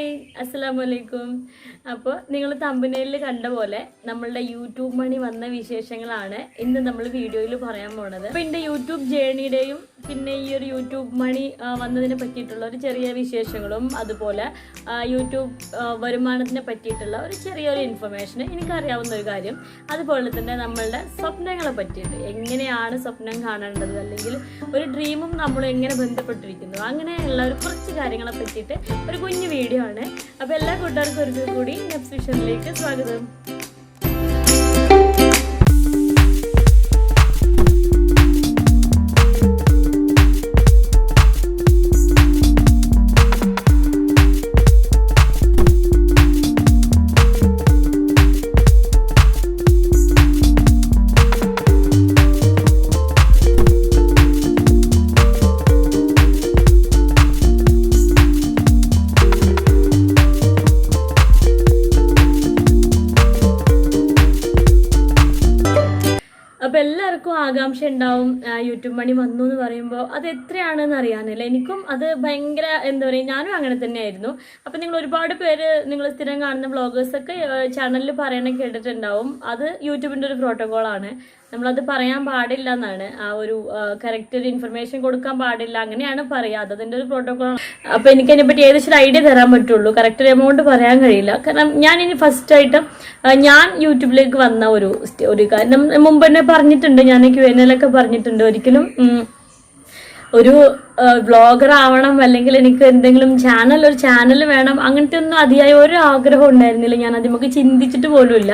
Hi അസ്സലാമു അലൈക്കും. അപ്പോൾ നിങ്ങൾ തമ്പനയിൽ കണ്ട പോലെ നമ്മളുടെ യൂട്യൂബ് മണി വന്ന വിശേഷങ്ങളാണ് ഇന്ന് നമ്മൾ വീഡിയോയിൽ പറയാൻ പോണത്. അപ്പോൾ എൻ്റെ യൂട്യൂബ് ജേണിയുടെയും പിന്നെ ഈ ഒരു യൂട്യൂബ് മണി വന്നതിനെ പറ്റിയിട്ടുള്ള ഒരു ചെറിയ വിശേഷങ്ങളും അതുപോലെ യൂട്യൂബ് വരുമാനത്തിനെ പറ്റിയിട്ടുള്ള ഒരു ചെറിയൊരു ഇൻഫർമേഷൻ എനിക്കറിയാവുന്ന ഒരു കാര്യം, അതുപോലെ തന്നെ നമ്മളുടെ സ്വപ്നങ്ങളെ പറ്റിയിട്ട് എങ്ങനെയാണ് സ്വപ്നം കാണേണ്ടത്, അല്ലെങ്കിൽ ഒരു ഡ്രീമും നമ്മളും എങ്ങനെ ബന്ധപ്പെട്ടിരിക്കുന്നു, അങ്ങനെയുള്ള ഒരു കുറച്ച് കാര്യങ്ങളെ പറ്റിയിട്ട് ഒരു കുഞ്ഞു വീഡിയോ ആണ്. അപ്പോൾ എല്ലാ കൂട്ടുകാർക്കും ഒരിക്കൽ കൂടി നെപ്സ് വിഷനിലേക്ക് സ്വാഗതം. അപ്പോൾ എല്ലാവർക്കും ആകാംക്ഷ ഉണ്ടാവും യൂട്യൂബ് മണി വന്നു എന്ന് പറയുമ്പോൾ അത് എത്രയാണെന്ന് അറിയാനില്ല. എനിക്കും അത് ഭയങ്കര എന്താ പറയുക, ഞാനും അങ്ങനെ തന്നെയായിരുന്നു. അപ്പോൾ നിങ്ങൾ ഒരുപാട് പേര് നിങ്ങൾ സ്ഥിരം കാണുന്ന വ്ളോഗേഴ്സൊക്കെ ചാനലിൽ പറയണ കേട്ടിട്ടുണ്ടാവും. അത് യൂട്യൂബിൻ്റെ ഒരു പ്രോട്ടോകോളാണ്. നമ്മളത് പറയാൻ പാടില്ല എന്നാണ്, ആ ഒരു കറക്റ്റ് ഒരു ഇൻഫർമേഷൻ കൊടുക്കാൻ പാടില്ല, അങ്ങനെയാണ് പറയുക. അതിൻ്റെ ഒരു പ്രോട്ടോകോളാണ്. അപ്പോൾ എനിക്ക് അതിനെപ്പറ്റി ഏകദേശം ഒരു ഐഡിയ തരാൻ പറ്റുള്ളൂ, കറക്റ്റ് ഒരു എമൗണ്ട് പറയാൻ കഴിയില്ല. കാരണം ഞാൻ ഇനി ഫസ്റ്റായിട്ട് ഞാൻ യൂട്യൂബിലേക്ക് വന്ന ഒരു കാര്യം മുമ്പ് തന്നെ പറഞ്ഞിട്ടുണ്ട്, ഞാൻ Q&A പറഞ്ഞിട്ടുണ്ട്. ഒരിക്കലും ഒരു വ്ളോഗർ ആവണം അല്ലെങ്കിൽ എനിക്ക് എന്തെങ്കിലും ഒരു ചാനൽ വേണം അങ്ങനത്തെ ഒന്നും അതിയായ ഒരു ആഗ്രഹം ഉണ്ടായിരുന്നില്ല. ഞാൻ അതിമൊക്കെ ചിന്തിച്ചിട്ട് പോലുമില്ല.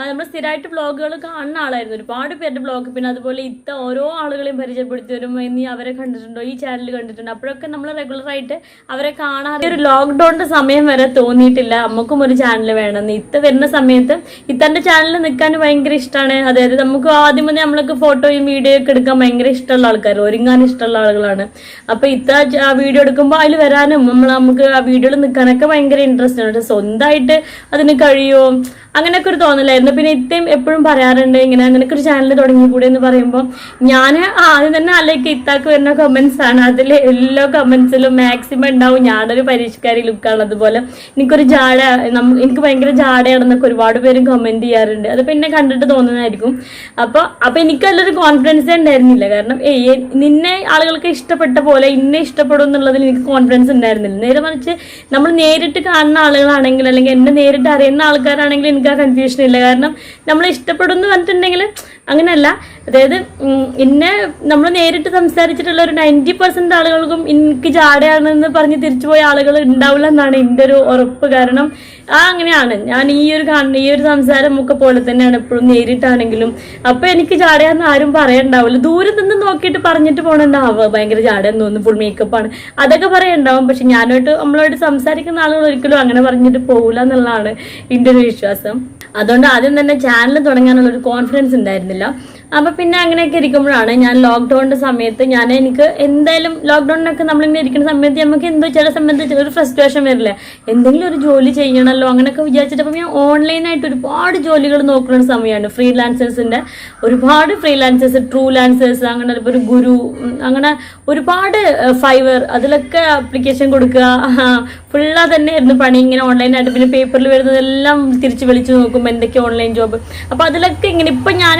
നമ്മൾ സ്ഥിരമായിട്ട് വ്ളോഗുകൾ കാണുന്ന ആളായിരുന്നു, ഒരുപാട് പേരുടെ വ്ളോഗ്. പിന്നെ അതുപോലെ ഓരോ ആളുകളെയും പരിചയപ്പെടുത്തി വരുമ്പോൾ നീ അവരെ കണ്ടിട്ടുണ്ടോ, ഈ ചാനൽ കണ്ടിട്ടുണ്ടോ, അപ്പോഴൊക്കെ നമ്മൾ റെഗുലറായിട്ട് അവരെ കാണാറ്. ഒരു ലോക്ക്ഡൌണിന്റെ സമയം വരെ തോന്നിയിട്ടില്ല നമുക്കും ഒരു ചാനൽ വേണമെന്ന്. വരുന്ന സമയത്ത് ഇത്തന്റെ ചാനലിൽ നിൽക്കാൻ ഭയങ്കര ഇഷ്ടമാണ്. അതായത് നമുക്ക് ആദ്യം തന്നെ നമ്മൾക്ക് ഫോട്ടോയും വീഡിയോ ഒക്കെ എടുക്കാൻ ഭയങ്കര ഇഷ്ടമുള്ള ആൾക്കാർ, ഒരുങ്ങാൻ ഇഷ്ടമുള്ള ആളുകളാണ്. അപ്പൊ വീഡിയോ എടുക്കുമ്പോൾ അതിൽ വരാനും നമുക്ക് ആ വീഡിയോയിൽ നിൽക്കാനൊക്കെ ഭയങ്കര ഇൻട്രസ്റ്റ് ആണ്. സ്വന്തമായിട്ട് അതിന് കഴിയുമോ അങ്ങനെയൊക്കെ ഒരു തോന്നലായിരുന്നു. പിന്നെ ഇത്തയും എപ്പോഴും പറയാറുണ്ട് ഇങ്ങനെ അങ്ങനെയൊക്കെ ഒരു ചാനൽ തുടങ്ങിക്കൂടെ എന്ന് പറയുമ്പോൾ ഞാൻ ആദ്യം തന്നെ അല്ലെങ്കിൽ ഇത്താക്ക് വരുന്ന കമന്റ്സ് ആണ്. അതിൽ എല്ലാ കമന്റ്സിലും മാക്സിമം ഉണ്ടാവും ഞാനൊരു പരിഷ്കാരി ലുക്കാണ്, അതുപോലെ എനിക്ക് ഭയങ്കര ജാടയാണെന്നൊക്കെ ഒരുപാട് പേരും കമന്റ് ചെയ്യാറുണ്ട്. അത് പിന്നെ കണ്ടിട്ട് തോന്നുന്നതായിരിക്കും. അപ്പൊ എനിക്ക് നല്ലൊരു കോൺഫിഡൻസ് ഉണ്ടായിരുന്നില്ല. കാരണം നിന്നെ ആളുകൾക്ക് ഇഷ്ടപ്പെട്ട പോലെ ഇന്നെ ഇഷ്ടപ്പെടും എന്നുള്ളതിൽ എനിക്ക് കോൺഫിഡൻസ് ഉണ്ടായിരുന്നില്ല. നേരെ മറിച്ച് നമ്മൾ നേരിട്ട് കാണുന്ന ആളുകളാണെങ്കിൽ അല്ലെങ്കിൽ എന്നെ നേരിട്ട് അറിയുന്ന ആൾക്കാരാണെങ്കിൽ എനിക്ക് ആ കൺഫ്യൂഷൻ ഇല്ല. കാരണം നമ്മൾ ഇഷ്ടപ്പെടും എന്ന് പറഞ്ഞിട്ടുണ്ടെങ്കിൽ അങ്ങനെയല്ല, അതായത് നമ്മൾ നേരിട്ട് സംസാരിച്ചിട്ടുള്ള ഒരു 90% ആളുകൾക്കും എനിക്ക് ജാടയാണെന്ന് പറഞ്ഞ് തിരിച്ചുപോയ ആളുകൾ ഉണ്ടാവില്ല എന്നാണ് എൻ്റെ ഒരു ഉറപ്പ്. കാരണം അങ്ങനെയാണ് ഞാൻ ഈ ഒരു സംസാരം ഒക്കെ പോലെ തന്നെയാണ് എപ്പോഴും നേരിട്ടാണെങ്കിലും. അപ്പൊ എനിക്ക് ജാടയാന്ന് ആരും പറയണ്ടാവില്ല. ദൂരെ നിന്ന് നോക്കിയിട്ട് പറഞ്ഞിട്ട് പോകണുണ്ടാവുക ഭയങ്കര ജാടയെന്ന് തോന്നുന്നു, ഫുൾ മേക്കപ്പാണ്, അതൊക്കെ പറയണ്ടാവും. പക്ഷെ നമ്മളോട് സംസാരിക്കുന്ന ആളുകൾ ഒരിക്കലും അങ്ങനെ പറഞ്ഞിട്ട് പോകില്ല എന്നുള്ളതാണ് എൻ്റെ ഒരു വിശ്വാസം. അതുകൊണ്ട് ആദ്യം തന്നെ ചാനൽ തുടങ്ങാനുള്ള ഒരു കോൺഫിഡൻസ് ഉണ്ടായിരുന്നില്ല. അപ്പൊ പിന്നെ അങ്ങനെയൊക്കെ ഇരിക്കുമ്പോഴാണ് ഞാൻ ലോക്ക്ഡൌണിന്റെ സമയത്ത് എനിക്ക് എന്തായാലും ലോക്ക്ഡൌണിനൊക്കെ നമ്മളിങ്ങനെ ഇരിക്കുന്ന സമയത്ത് നമുക്ക് എന്തോ ചില സമയത്ത് ഒരു ഫ്രസ്ട്രേഷൻ വരില്ലേ, എന്തെങ്കിലും ഒരു ജോലി ചെയ്യണമല്ലോ അങ്ങനെയൊക്കെ വിചാരിച്ചിട്ട്. അപ്പം ഞാൻ ഓൺലൈനായിട്ട് ഒരുപാട് ജോലികൾ നോക്കുന്ന സമയമാണ്. ഒരുപാട് ഫ്രീലാൻസേഴ്സ്, ട്രൂ ലാൻസേഴ്സ്, അങ്ങനെ ഒരു ഗുരു, അങ്ങനെ ഒരുപാട് ഫൈവർ, അതിലൊക്കെ ആപ്ലിക്കേഷൻ കൊടുക്കുക. ഫുള്ളാ തന്നെയായിരുന്നു പണി ഇങ്ങനെ ഓൺലൈനായിട്ട്. പിന്നെ പേപ്പറിൽ വരുന്നതെല്ലാം തിരിച്ച് വിളിച്ചു നോക്കും എന്തൊക്കെ ഓൺലൈൻ ജോബ്. അപ്പൊ അതിലൊക്കെ ഇങ്ങനെ ഇപ്പൊ ഞാൻ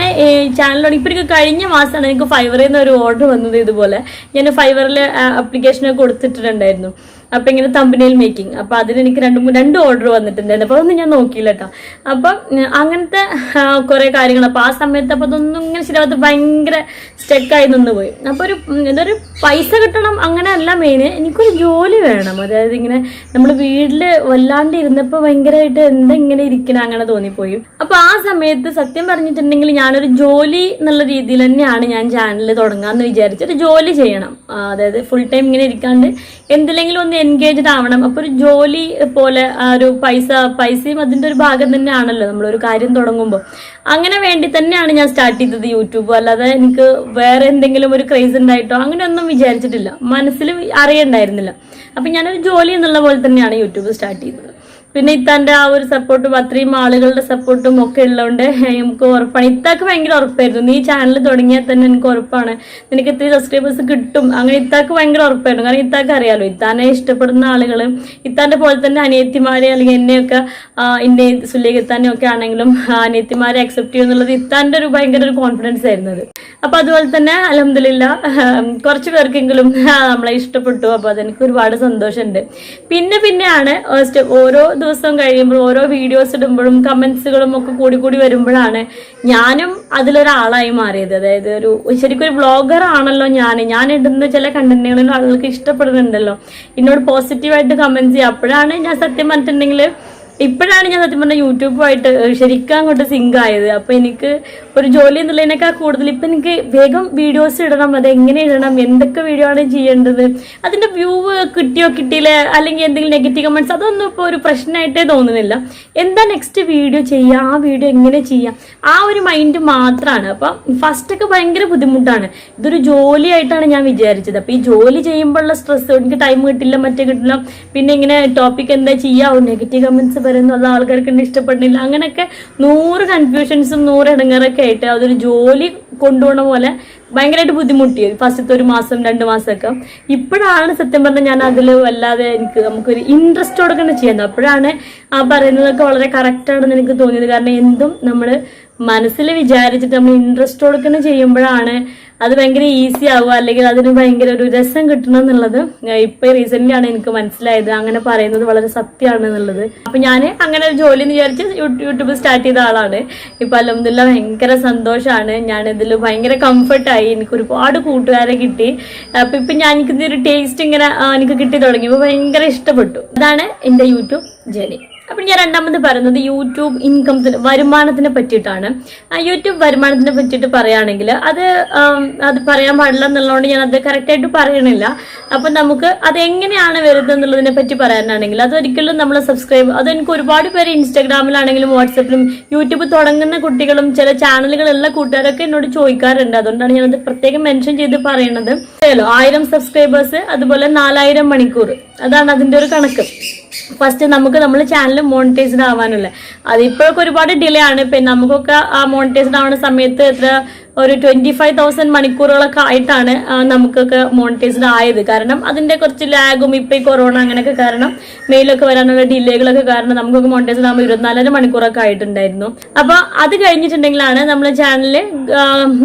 ചാനൽ ഇപ്പൊ എനിക്ക് കഴിഞ്ഞ മാസമാണ് എനിക്ക് ഫൈവറിൽ നിന്ന് ഒരു ഓർഡർ വന്നത്. ഇതുപോലെ ഞാൻ ഫൈവറിൽ ആപ്ലിക്കേഷനൊക്കെ കൊടുത്തിട്ടുണ്ടായിരുന്നു. അപ്പൊ ഇങ്ങനെ തമ്പനെയിൽ മേക്കിംഗ്, അപ്പൊ അതിന് എനിക്ക് രണ്ട് ഓർഡർ വന്നിട്ടുണ്ടായിരുന്നു. അപ്പൊ അതൊന്നും ഞാൻ നോക്കിയില്ല കേട്ടോ. അപ്പൊ അങ്ങനത്തെ കുറെ കാര്യങ്ങൾ. അപ്പൊ ആ സമയത്ത് അപ്പൊ അതൊന്നും ഇങ്ങനെ ശരിയാവാത്ത ഭയങ്കര സ്റ്റക്കായി നിന്ന് പോയി. അപ്പൊ ഇതൊരു പൈസ കിട്ടണം അങ്ങനെയല്ല മെയിന്, എനിക്കൊരു ജോലി വേണം. അതായത് ഇങ്ങനെ നമ്മൾ വീട്ടില് വല്ലാണ്ട് ഇരുന്നപ്പോ ഭയങ്കരമായിട്ട് ഇങ്ങനെ ഇരിക്കണം അങ്ങനെ തോന്നിപ്പോയി. അപ്പൊ ആ സമയത്ത് സത്യം പറഞ്ഞിട്ടുണ്ടെങ്കിൽ ഞാനൊരു ജോലി എന്നുള്ള രീതിയിൽ തന്നെയാണ് ഞാൻ ചാനൽ തുടങ്ങാന്ന് വിചാരിച്ചു. ഒരു ജോലി ചെയ്യണം, അതായത് ഫുൾ ടൈം ഇങ്ങനെ ഇരിക്കാണ്ട് എന്തിലെങ്കിലും ഒന്ന് എൻഗേജ്ഡ് ആവണം. അപ്പൊ ഒരു ജോലി പോലെ ആ ഒരു പൈസയും അതിന്റെ ഒരു ഭാഗം തന്നെയാണല്ലോ നമ്മളൊരു കാര്യം തുടങ്ങുമ്പോൾ. അങ്ങനെ വേണ്ടി തന്നെയാണ് ഞാൻ സ്റ്റാർട്ട് ചെയ്തത് യൂട്യൂബ്. അല്ലാതെ എനിക്ക് വേറെ എന്തെങ്കിലും ഒരു ക്രേസ് ഉണ്ടായിട്ടോ അങ്ങനെയൊന്നും വിചാരിച്ചിട്ടില്ല, മനസ്സിൽ അറിയണ്ടായിരുന്നില്ല. അപ്പൊ ഞാനൊരു ജോലി എന്നുള്ള പോലെ തന്നെയാണ് യൂട്യൂബ് സ്റ്റാർട്ട് ചെയ്തത്. പിന്നെ ഇത്താന്റെ ആ ഒരു സപ്പോർട്ടും അത്രയും ആളുകളുടെ സപ്പോർട്ടും ഒക്കെ ഉള്ളതുകൊണ്ട് നമുക്ക് ഉറപ്പാണ്. ഇത്താക്ക് ഭയങ്കര ഉറപ്പായിരുന്നു, നീ ചാനൽ തുടങ്ങിയാൽ തന്നെ എനിക്ക് ഉറപ്പാണ് നിനക്ക് ഇത്രയും സബ്സ്ക്രൈബേഴ്സ് കിട്ടും. അങ്ങനെ ഇത്താക്ക് ഭയങ്കര ഉറപ്പായിരുന്നു. കാരണം ഇത്താക്ക് അറിയാലോ, ഇത്താനെ ഇഷ്ടപ്പെടുന്ന ആളുകൾ ഇത്താന്റെ പോലെ തന്നെ അനിയത്തിമാരെ അല്ലെങ്കിൽ എന്നെയൊക്കെ എന്നെ സുലേഖത്താനെ ഒക്കെ ആണെങ്കിലും അനിയത്തിമാരെ അക്സെപ്റ്റ് ചെയ്യുന്നുള്ളത് ഇത്താന്റെ ഒരു ഭയങ്കര ഒരു കോൺഫിഡൻസ് ആയിരുന്നത്. അപ്പൊ അതുപോലെ തന്നെ അൽഹംദുലില്ലാ കുറച്ചു പേർക്കെങ്കിലും നമ്മളെ ഇഷ്ടപ്പെട്ടു. അപ്പൊ അതെനിക്ക് ഒരുപാട് സന്തോഷമുണ്ട്. പിന്നെയാണ് ഓരോ ദിവസം കഴിയുമ്പോൾ ഓരോ വീഡിയോസ് ഇടുമ്പോഴും കമന്റ്സുകളും ഒക്കെ കൂടി വരുമ്പോഴാണ് ഞാനും അതിലൊരാളായി മാറിയത്. അതായത് ശരിക്കും ഒരു വ്ളോഗർ ആണല്ലോ ഞാൻ ഇടുന്ന ചില കണ്ടന്റുകളിലും ആളുകൾക്ക് ഇഷ്ടപ്പെടുന്നുണ്ടല്ലോ, എന്നോട് പോസിറ്റീവായിട്ട് കമന്റ് ചെയ്യുക. അപ്പോഴാണ് ഞാൻ സത്യം പറഞ്ഞിട്ടുണ്ടെങ്കിൽ സത്യം പറഞ്ഞ യൂട്യൂബുമായിട്ട് ശരിക്കും അങ്ങോട്ട് സിങ്ക് ആയത്. അപ്പൊ എനിക്ക് ഒരു ജോലി എന്നുള്ളതിനേക്കാൾ കൂടുതൽ ഇപ്പൊ എനിക്ക് വേഗം വീഡിയോസ് ഇടണം, അത് എങ്ങനെ ഇടണം, എന്തൊക്കെ വീഡിയോ ആണ് ചെയ്യേണ്ടത്, അതിന്റെ വ്യൂ കിട്ടിയില്ല, അല്ലെങ്കിൽ എന്തെങ്കിലും നെഗറ്റീവ് കമന്റ്സ്, അതൊന്നും ഇപ്പൊ ഒരു പ്രശ്നമായിട്ടേ തോന്നുന്നില്ല. എന്താ നെക്സ്റ്റ് വീഡിയോ ചെയ്യാം, ആ വീഡിയോ എങ്ങനെ ചെയ്യാം, ആ ഒരു മൈൻഡ് മാത്രമാണ്. അപ്പൊ ഫസ്റ്റ് ഒക്കെ ഭയങ്കര ബുദ്ധിമുട്ടാണ്. ഇതൊരു ജോലിയായിട്ടാണ് ഞാൻ വിചാരിച്ചത്. അപ്പൊ ഈ ജോലി ചെയ്യുമ്പോഴുള്ള സ്ട്രെസ്, എനിക്ക് ടൈം കിട്ടില്ല, മറ്റേ കിട്ടില്ല, പിന്നെ ഇങ്ങനെ ടോപ്പിക് എന്താ ചെയ്യാവും, നെഗറ്റീവ് കമന്റ്സ് വരുന്നുള്ള ആൾക്കാർക്ക് ഇഷ്ടപ്പെടുന്നില്ല, അങ്ങനെയൊക്കെ 100 കൺഫ്യൂഷൻസും 100 ഇടങ്ങറൊക്കെ ആയിട്ട് അതൊരു ജോലി കൊണ്ടുപോകുന്ന പോലെ ഭയങ്കരമായിട്ട് ബുദ്ധിമുട്ടി ഫസ്റ്റത്തെ 1 മാസം 2 മാസമൊക്കെ. ഇപ്പോഴാണ് സത്യം പറഞ്ഞാൽ ഞാൻ അതിൽ വല്ലാതെ നമുക്കൊരു ഇൻട്രസ്റ്റോടെ തന്നെ ചെയ്യുന്നത്. അപ്പോഴാണ് ആ പറയുന്നതൊക്കെ വളരെ കറക്റ്റാണെന്ന് എനിക്ക് തോന്നിയത്. കാരണം എന്തും നമ്മൾ മനസ്സിൽ വിചാരിച്ചിട്ട് നമ്മൾ ഇൻട്രസ്റ്റോടെ തന്നെ ചെയ്യുമ്പോഴാണ് അത് ഭയങ്കര ഈസി ആവുക, അല്ലെങ്കിൽ അതിന് ഭയങ്കര ഒരു രസം കിട്ടണം എന്നുള്ളത് ഇപ്പൊ റീസെന്റ് ആണ് എനിക്ക് മനസ്സിലായത്. അങ്ങനെ പറയുന്നത് വളരെ സത്യമാണ് എന്നുള്ളത്. അപ്പൊ ഞാൻ അങ്ങനെ ഒരു ജോലി എന്ന് വിചാരിച്ച് യൂട്യൂബ് സ്റ്റാർട്ട് ചെയ്ത ആളാണ്. ഇപ്പൊ അൽഹംദുലില്ലാ ഭയങ്കര സന്തോഷമാണ്. ഞാൻ ഇതിൽ ഭയങ്കര കംഫർട്ടായി, എനിക്ക് ഒരുപാട് കൂട്ടുകാരെ കിട്ടി. അപ്പൊ ഇപ്പൊ എനിക്കിത് ഒരു ടേസ്റ്റ് ഇങ്ങനെ എനിക്ക് കിട്ടി തുടങ്ങി, ഇപ്പൊ ഭയങ്കര ഇഷ്ടപ്പെട്ടു. അതാണ് എന്റെ യൂട്യൂബ് ജേർണി. അപ്പൊ ഞാൻ രണ്ടാമത് പറയുന്നത് യൂട്യൂബ് ഇൻകംസിന്, വരുമാനത്തിനെ പറ്റിയിട്ടാണ്. യൂട്യൂബ് വരുമാനത്തിനെ പറ്റിയിട്ട് പറയുകയാണെങ്കിൽ അത് പറയാൻ പാടില്ല എന്നുള്ളതുകൊണ്ട് ഞാൻ അത് കറക്റ്റായിട്ട് പറയണില്ല. അപ്പൊ നമുക്ക് അതെങ്ങനെയാണ് വരുന്നത് എന്നുള്ളതിനെ പറ്റി പറയാനാണെങ്കിൽ അതൊരിക്കലും നമ്മളെ അതെനിക്ക് ഒരുപാട് പേര് ഇൻസ്റ്റാഗ്രാമിലാണെങ്കിലും വാട്സപ്പിലും യൂട്യൂബ് തുടങ്ങുന്ന കുട്ടികളും ചില ചാനലുകളുള്ള കൂട്ടുകാരൊക്കെ എന്നോട് ചോദിക്കാറുണ്ട്. അതുകൊണ്ടാണ് ഞാനത് പ്രത്യേകം മെൻഷൻ ചെയ്ത് പറയുന്നത്. 1000 സബ്സ്ക്രൈബേഴ്സ്, അതുപോലെ 4000 മണിക്കൂർ, അതാണ് അതിന്റെ ഒരു കണക്ക്. ഫസ്റ്റ് നമ്മുടെ ചാനൽ മോണിറ്റൈസ്ഡ് ആവാനുള്ള അതിപ്പോഴൊക്കെ ഒരുപാട് ഡിലേ ആണ്. പിന്നെ നമുക്കൊക്കെ ആ മോണിറ്റൈസ്ഡ് ആവുന്ന സമയത്ത് ഒരു 25,000 മണിക്കൂറുകളൊക്കെ ആയിട്ടാണ് നമുക്കൊക്കെ മോണിറ്റൈസ്ഡ് ആയത്. കാരണം അതിന്റെ കുറച്ച് ലാഗും ഇപ്പൊ ഈ കൊറോണ അങ്ങനെയൊക്കെ കാരണം മെയിലൊക്കെ വരാനുള്ള ഡിലേകളൊക്കെ കാരണം നമുക്കൊക്കെ മോണിറ്റൈസ്ഡ് ആകുമ്പോൾ 24 മണിക്കൂറൊക്കെ ആയിട്ടുണ്ടായിരുന്നു. അപ്പൊ അത് കഴിഞ്ഞിട്ടുണ്ടെങ്കിലാണ് നമ്മളെ ചാനലിൽ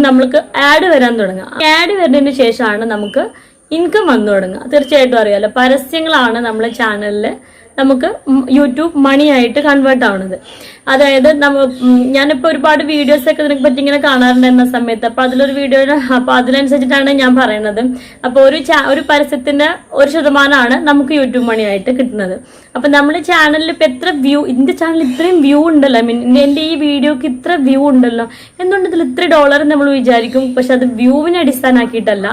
നമ്മൾക്ക് ആഡ് വരാൻ തുടങ്ങുക. ആഡ് വരുന്നതിന് ശേഷമാണ് നമുക്ക് ഇൻകം വന്നു തുടങ്ങുക. തീർച്ചയായിട്ടും അറിയാലോ, പരസ്യങ്ങളാണ് നമ്മളെ ചാനലില് നമുക്ക് യൂട്യൂബ് മണിയായിട്ട് കൺവേർട്ട് ആവുന്നത്. അതായത് ഞാനിപ്പോ ഒരുപാട് വീഡിയോസ് ഒക്കെ ഇതിനെ പറ്റി ഇങ്ങനെ കാണാറുണ്ടായിരുന്ന സമയത്ത് അപ്പൊ അതിലൊരു വീഡിയോ, അപ്പൊ അതിനനുസരിച്ചിട്ടാണ് ഞാൻ പറയുന്നത്. അപ്പൊ ഒരു പരസ്യത്തിന്റെ 1% നമുക്ക് യൂട്യൂബ് മണിയായിട്ട് കിട്ടുന്നത്. അപ്പൊ നമ്മുടെ ചാനലിൽ ഇപ്പൊ എത്ര വ്യൂ, എന്റെ ചാനൽ ഇത്രയും വ്യൂ ഉണ്ടല്ലോ, എന്റെ ഈ വീഡിയോക്ക് ഇത്ര വ്യൂ ഉണ്ടല്ലോ, എന്തുകൊണ്ട് ഇതിൽ ഇത്ര ഡോളർ നമ്മൾ വിചാരിക്കും. പക്ഷെ അത് വ്യൂവിനെ അടിസ്ഥാനമാക്കിയിട്ടല്ല.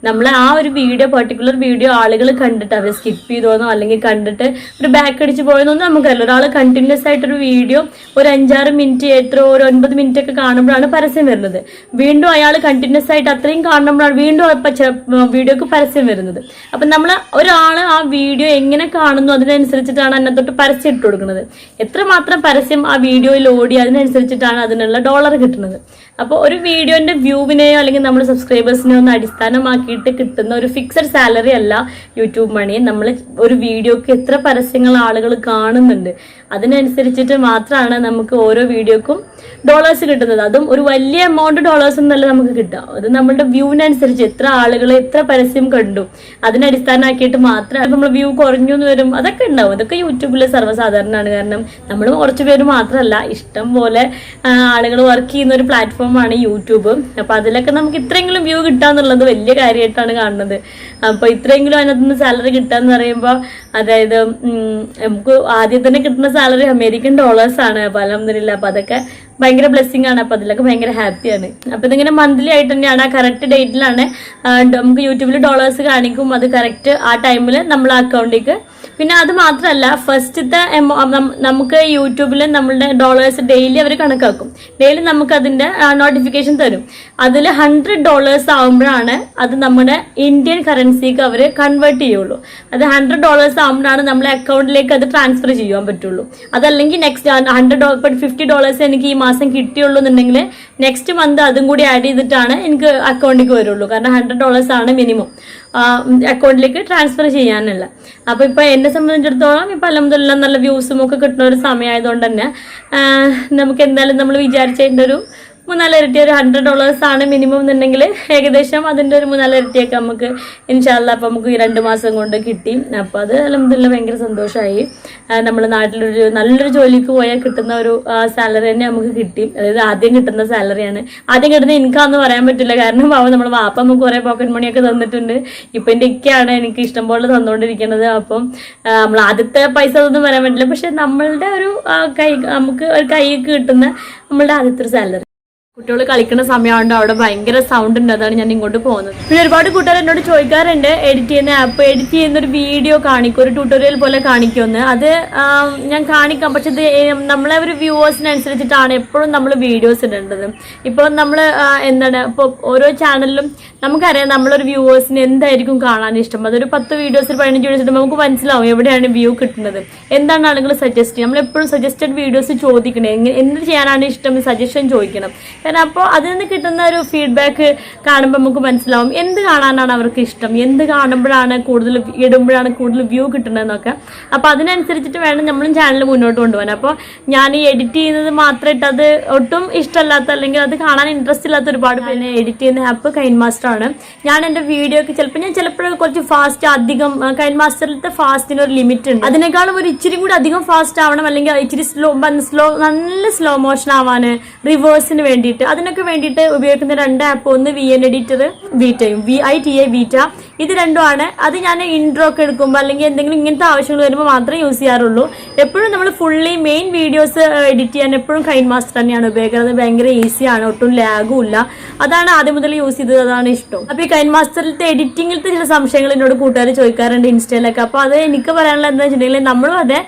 നമ്മൾ ആ ഒരു വീഡിയോ, പെർട്ടിക്കുലർ വീഡിയോ ആളുകൾ കണ്ടിട്ട് അവർ സ്കിപ്പ് ചെയ്തോന്നോ അല്ലെങ്കിൽ കണ്ടിട്ട് ഒരു ബാക്ക് അടിച്ച് പോയെന്നൊന്നും നമുക്കറിയില്ല. ഒരാൾ കണ്ടിന്യൂസ് ആയിട്ടൊരു വീഡിയോ ഒരു 5-6 മിനിറ്റ് ഒരു 9 മിനിറ്റ് ഒക്കെ കാണുമ്പോഴാണ് പരസ്യം വരുന്നത്. വീണ്ടും അയാൾ കണ്ടിന്യൂസ് ആയിട്ട് അത്രയും കാണുമ്പോഴാണ് വീണ്ടും വീഡിയോക്ക് പരസ്യം വരുന്നത്. അപ്പൊ ഒരാള് ആ വീഡിയോ എങ്ങനെ കാണുന്നു അതിനനുസരിച്ചിട്ടാണ് അതിനകത്തോട്ട് പരസ്യം ഇട്ട് കൊടുക്കുന്നത്. എത്രമാത്രം പരസ്യം ആ വീഡിയോയിൽ ഓടി അതിനനുസരിച്ചിട്ടാണ് അതിനുള്ള ഡോളർ കിട്ടുന്നത്. അപ്പോൾ ഒരു വീഡിയോന്റെ വ്യൂവിനെയോ അല്ലെങ്കിൽ നമ്മുടെ സബ്സ്ക്രൈബേഴ്സിനെയോ ഒന്ന് അടിസ്ഥാനമാക്കിയിട്ട് കിട്ടുന്ന ഒരു ഫിക്സഡ് സാലറി അല്ല യൂട്യൂബ് മണി. നമ്മൾ ഒരു വീഡിയോക്ക് എത്ര പരസ്യങ്ങൾ ആളുകൾ കാണുന്നുണ്ട് അതിനനുസരിച്ചിട്ട് മാത്രമാണ് നമുക്ക് ഓരോ വീഡിയോക്കും ഡോളേഴ്സ് കിട്ടുന്നത്. അതും ഒരു വലിയ എമൗണ്ട് ഡോളേഴ്സ് ഒന്നല്ല നമുക്ക് കിട്ടുക. അത് നമ്മുടെ വ്യൂവിനനുസരിച്ച് എത്ര ആളുകൾ എത്ര പരസ്യം കണ്ടു അതിനടിസ്ഥാനമാക്കിയിട്ട് മാത്രമേ നമ്മൾ വ്യൂ കുറഞ്ഞു എന്ന് വരും. അതൊക്കെ ഉണ്ടാവും. അതൊക്കെ യൂട്യൂബിൽ സർവ്വസാധാരണമാണ്. കാരണം നമ്മൾ കുറച്ച് പേര് മാത്രമല്ല, ഇഷ്ടം പോലെ ആളുകൾ വർക്ക് ചെയ്യുന്ന ഒരു പ്ലാറ്റ്ഫോമാണ് യൂട്യൂബ്. അപ്പൊ അതിലൊക്കെ നമുക്ക് ഇത്രയെങ്കിലും വ്യൂ കിട്ടാന്നുള്ളത് വലിയ കാര്യമായിട്ടാണ് കാണുന്നത്. അപ്പൊ ഇത്രയെങ്കിലും അതിനകത്തുനിന്ന് സാലറി കിട്ടാന്ന് പറയുമ്പോൾ, അതായത് നമുക്ക് ആദ്യം തന്നെ കിട്ടുന്ന സാലറി അമേരിക്കൻ ഡോളേഴ്സ് ആണ്. അപ്പൊ അൽഹംദുലില്ലാ, അപ്പൊ അതൊക്കെ ഭയങ്കര ബ്ലെസ്സിങ് ആണ്. അപ്പൊ അതിലൊക്കെ ഭയങ്കര ഹാപ്പിയാണ്. അപ്പൊ ഇതിങ്ങനെ മന്ത്ലി ആയിട്ട് തന്നെയാണ്, ആ കറക്റ്റ് ഡേറ്റിലാണ് നമുക്ക് യൂട്യൂബിൽ ഡോളേഴ്സ് കാണിക്കും. അത് കറക്റ്റ് ആ ടൈമിൽ നമ്മൾ അക്കൗണ്ടിലേക്ക് പിന്നെ അത് മാത്രമല്ല ഫസ്റ്റത്തെ നമുക്ക് യൂട്യൂബിൽ നമ്മളുടെ ഡോളേഴ്സ് ഡെയിലി അവർ കണക്കാക്കും. ഡെയിലി നമുക്ക് അതിന്റെ നോട്ടിഫിക്കേഷൻ തരും. അതിൽ $100 ആകുമ്പോഴാണ് അത് നമ്മുടെ ഇന്ത്യൻ കറൻസിക്ക് അവർ കൺവേർട്ട് ചെയ്യുള്ളൂ. അത് $100 ആകുമ്പോഴാണ് നമ്മളെ അക്കൗണ്ടിലേക്ക് അത് ട്രാൻസ്ഫർ ചെയ്യാൻ പറ്റുള്ളൂ. അതല്ലെങ്കിൽ നെക്സ്റ്റ് $50 എനിക്ക് ഈ മാസം കിട്ടിയുള്ളൂ എന്നുണ്ടെങ്കിൽ നെക്സ്റ്റ് മന്ത് അതും കൂടി ആഡ് ചെയ്തിട്ടാണ് എനിക്ക് അക്കൗണ്ടിലേക്ക് വരുള്ളൂ. കാരണം $100 ആണ് മിനിമം അക്കൗണ്ടിലേക്ക് ട്രാൻസ്ഫർ ചെയ്യാനുള്ള. അപ്പൊ ഇപ്പൊ എന്നെ സംബന്ധിച്ചിടത്തോളം ഇപ്പൊ അൽഹംദുലില്ലാ നല്ല വ്യൂസും ഒക്കെ കിട്ടുന്ന ഒരു സമയമായതുകൊണ്ട് തന്നെ നമുക്ക് എന്തായാലും നമ്മൾ വിചാരിച്ചതിന്റെ ഒരു 3-4 ഇരട്ടി, ഒരു $100 ആണ് മിനിമം എന്നുണ്ടെങ്കിൽ ഏകദേശം അതിന്റെ ഒരു 3-4 ഇരട്ടിയൊക്കെ നമുക്ക് ഇൻഷാല്ലാ അപ്പൊ നമുക്ക് 2 മാസം കൊണ്ട് കിട്ടി. അപ്പൊ അത് അൽഹംദുലില്ലാ ഭയങ്കര സന്തോഷമായി. നമ്മുടെ നാട്ടിലൊരു നല്ലൊരു ജോലിക്ക് പോയാൽ കിട്ടുന്ന ഒരു സാലറി തന്നെ നമുക്ക് കിട്ടി. അതായത് ആദ്യം കിട്ടുന്ന സാലറിയാണ്. ആദ്യം കിട്ടുന്ന ഇൻകാന്ന് പറയാൻ പറ്റില്ല, കാരണം നമ്മുടെ വാപ്പ നമുക്ക് കുറെ പോക്കറ്റ് മണിയൊക്കെ തന്നിട്ടുണ്ട്. ഇപ്പൊ എന്റെ ഇക്കയാണ് എനിക്ക് ഇഷ്ടം പോലെ തന്നുകൊണ്ടിരിക്കുന്നത്. അപ്പം നമ്മൾ ആദ്യത്തെ പൈസ ഒന്നും പറയാൻ പറ്റില്ല, പക്ഷെ നമ്മളുടെ ഒരു നമുക്ക് ഒരു കൈക്ക് കിട്ടുന്ന നമ്മളുടെ ആദ്യത്തെ ഒരു സാലറി. കുട്ടികൾ കളിക്കുന്ന സമയമുണ്ട്, അവിടെ ഭയങ്കര സൗണ്ട് ഉണ്ട്, അതാണ് ഞാൻ ഇങ്ങോട്ട് പോകുന്നത്. പിന്നെ ഒരുപാട് കൂട്ടുകാർ എന്നോട് ചോദിക്കാറുണ്ട് എഡിറ്റ് ചെയ്യുന്ന ആപ്പ്, എഡിറ്റ് ചെയ്യുന്ന ഒരു വീഡിയോ കാണിക്കും, ഒരു ട്യൂട്ടോറിയൽ പോലെ കാണിക്കുമെന്ന്. അത് ഞാൻ കാണിക്കാം, പക്ഷെ ഇത് നമ്മളെ ഒരു വ്യൂവേഴ്സിനനുസരിച്ചിട്ടാണ് എപ്പോഴും നമ്മൾ വീഡിയോസ് ഇടേണ്ടത്. ഇപ്പോൾ നമ്മൾ എന്താണ് ഇപ്പോൾ ഓരോ ചാനലിലും നമുക്കറിയാം നമ്മളൊരു വ്യൂവേഴ്സിന് എന്തായിരിക്കും കാണാൻ ഇഷ്ടം. അതൊരു 10 വീഡിയോസ് 15 വീഡിയോസ് ഇടുമ്പോൾ നമുക്ക് മനസ്സിലാവും എവിടെയാണ് വ്യൂ കിട്ടുന്നത്, എന്താണ് ആളുകൾ സജസ്റ്റ് ചെയ്യുക. നമ്മളെപ്പോഴും സജസ്റ്റഡ് വീഡിയോസ് ചോദിക്കണേ, എന്ത് ചെയ്യാനാണ് ഇഷ്ടം സജഷൻ ചോദിക്കണം. കാരണം അപ്പോൾ അതിൽ നിന്ന് കിട്ടുന്ന ഒരു ഫീഡ്ബാക്ക് കാണുമ്പോൾ നമുക്ക് മനസ്സിലാവും എന്ത് കാണാനാണ് അവർക്ക് ഇഷ്ടം, എന്ത് കാണുമ്പോഴാണ് കൂടുതൽ ഇടുമ്പോഴാണ് കൂടുതൽ വ്യൂ കിട്ടുന്നതെന്നൊക്കെ. അപ്പോൾ അതിനനുസരിച്ചിട്ട് വേണം നമ്മളും ചാനൽ മുന്നോട്ട് കൊണ്ടുപോകാൻ. അപ്പോൾ ഞാൻ ഈ എഡിറ്റ് ചെയ്യുന്നത് മാത്രമായിട്ട് അത് ഒട്ടും ഇഷ്ടമല്ലാത്ത അല്ലെങ്കിൽ അത് കാണാൻ ഇൻട്രസ്റ്റ് ഇല്ലാത്ത ഒരുപാട് പേര് എഡിറ്റ് ചെയ്യുന്ന ആപ്പ് കൈൻ മാസ്റ്റർ ആണ്. ഞാൻ എൻ്റെ വീഡിയോക്ക് ചിലപ്പോഴൊക്കെ കുറച്ച് ഫാസ്റ്റ് അധികം കൈൻ മാസ്റ്ററിലത്തെ ഫാസ്റ്റിന് ഒരു ലിമിറ്റ് ഉണ്ട്. അതിനേക്കാളും ഒരു ഇച്ചിരി കൂടി അധികം ഫാസ്റ്റ് ആവണം, അല്ലെങ്കിൽ ഇച്ചിരി നല്ല സ്ലോ മോഷൻ ആവാൻ, റിവേഴ്സിന് വേണ്ടിയിട്ട്, അതിനൊക്കെ വേണ്ടിയിട്ട് ഉപയോഗിക്കുന്ന 2 ആപ്പ്, ഒന്ന് VN എഡിറ്റർ, വീറ്റയും VITA വീറ്റ, ഇത് രണ്ടുമാണ്. അത് ഞാൻ ഇൻട്രോ ഒക്കെ എടുക്കുമ്പോൾ അല്ലെങ്കിൽ എന്തെങ്കിലും ഇങ്ങനത്തെ ആവശ്യങ്ങൾ വരുമ്പോൾ മാത്രമേ യൂസ് ചെയ്യാറുള്ളൂ. എപ്പോഴും നമ്മൾ ഫുള്ളി മെയിൻ വീഡിയോസ് എഡിറ്റ് ചെയ്യാൻ എപ്പോഴും കൈൻ മാസ്റ്റർ തന്നെയാണ് ഉപയോഗിക്കുന്നത്. ഭയങ്കര ഈസിയാണ്, ഒട്ടും ലാഗും ഇല്ല. അതാണ് ആദ്യം മുതൽ യൂസ് ചെയ്തത്, അതാണ് ഇഷ്ടം. അപ്പൊ ഈ കൈൻ മാസ്റ്ററിലത്തെ എഡിറ്റിംഗിലത്തെ ചില സംശയങ്ങൾ എന്നോട് കൂട്ടുകാർ ചോദിക്കാറുണ്ട് ഇൻസ്റ്റയിലൊക്കെ. അപ്പൊ അത് എനിക്ക് പറയാനുള്ള എന്താ വെച്ചിട്ടുണ്ടെങ്കിൽ നമ്മളും അതെ